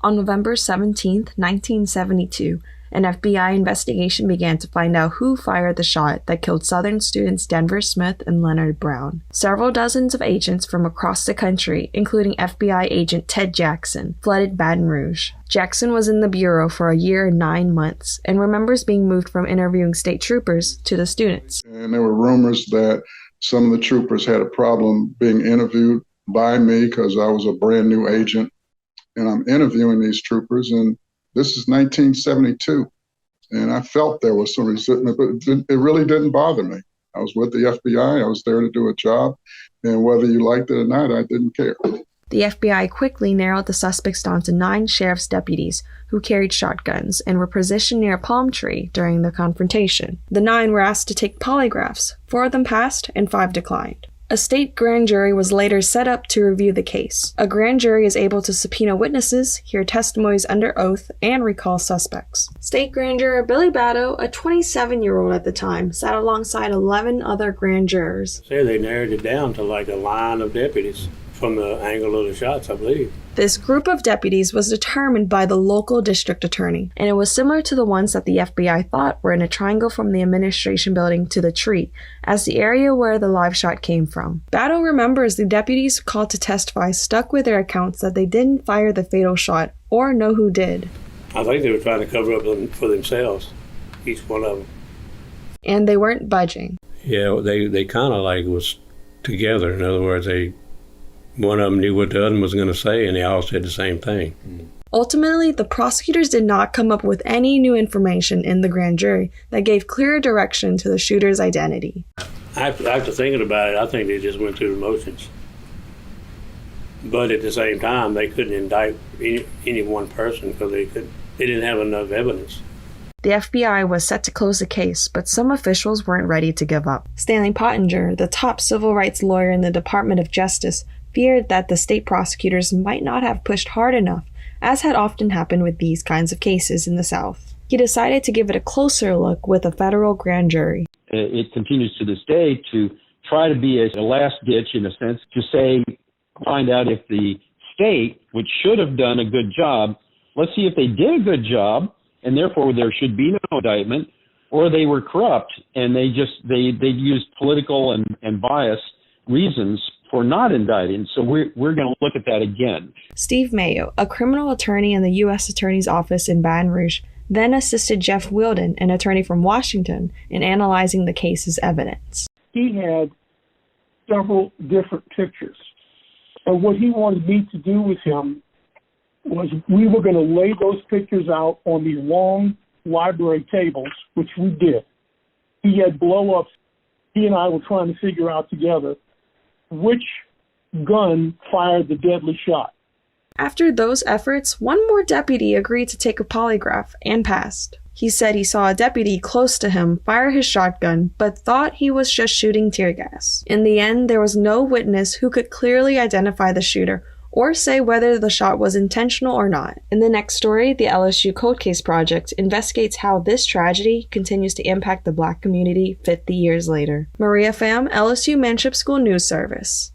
On November 17, 1972, an FBI investigation began to find out who fired the shot that killed Southern students Denver Smith and Leonard Brown. Several dozens of agents from across the country, including FBI agent Ted Jackson, flooded Baton Rouge. Jackson was in the bureau for a year and 9 months and remembers being moved from interviewing state troopers to the students. And there were rumors that some of the troopers had a problem being interviewed by me because I was a brand new agent, and I'm interviewing these troopers, and this is 1972, and I felt there was some resentment, but it really didn't bother me. I was with the FBI, I was there to do a job, and whether you liked it or not, I didn't care. The FBI quickly narrowed the suspects down to 9 sheriff's deputies who carried shotguns and were positioned near a palm tree during the confrontation. The 9 were asked to take polygraphs. 4 of them passed and 5 declined. A state grand jury was later set up to review the case. A grand jury is able to subpoena witnesses, hear testimonies under oath, and recall suspects. State Grand Juror Billy Batto, a 27-year-old at the time, sat alongside 11 other grand jurors. They narrowed it down to like a line of deputies from the angle of the shots, I believe. This group of deputies was determined by the local district attorney, and it was similar to the ones that the FBI thought were in a triangle from the administration building to the tree, as the area where the live shot came from. Battle remembers the deputies called to testify stuck with their accounts that they didn't fire the fatal shot or know who did. I think they were trying to cover up for themselves, each one of them. And they weren't budging. Yeah, they kind of like was together. In other words, one of them knew what the other one was going to say, and they all said the same thing. Ultimately, the prosecutors did not come up with any new information in the grand jury that gave clear direction to the shooter's identity. After thinking about it, I think they just went through the motions. But at the same time, they couldn't indict any one person because they didn't have enough evidence. The FBI was set to close the case, but some officials weren't ready to give up. Stanley Pottinger, the top civil rights lawyer in the Department of Justice, feared that the state prosecutors might not have pushed hard enough, as had often happened with these kinds of cases in the South. He decided to give it a closer look with a federal grand jury. It continues to this day to try to be a last ditch, in a sense, to find out if the state, which should have done a good job, let's see if they did a good job, and therefore there should be no indictment, or they were corrupt and they used political and bias reasons for not indicting. So we're going to look at that again. Steve Mayo, a criminal attorney in the U.S. Attorney's Office in Baton Rouge, then assisted Jeff Wilden, an attorney from Washington, in analyzing the case's evidence. He had several different pictures. And what he wanted me to do with him was we were going to lay those pictures out on these long library tables, which we did. He had blow-ups. He and I were trying to figure out together which gun fired the deadly shot. After those efforts, one more deputy agreed to take a polygraph and passed. He said he saw a deputy close to him fire his shotgun, but thought he was just shooting tear gas. In the end, there was no witness who could clearly identify the shooter or say whether the shot was intentional or not. In the next story, the LSU Cold Case Project investigates how this tragedy continues to impact the Black community 50 years later. Maria Pham, LSU Manship School News Service.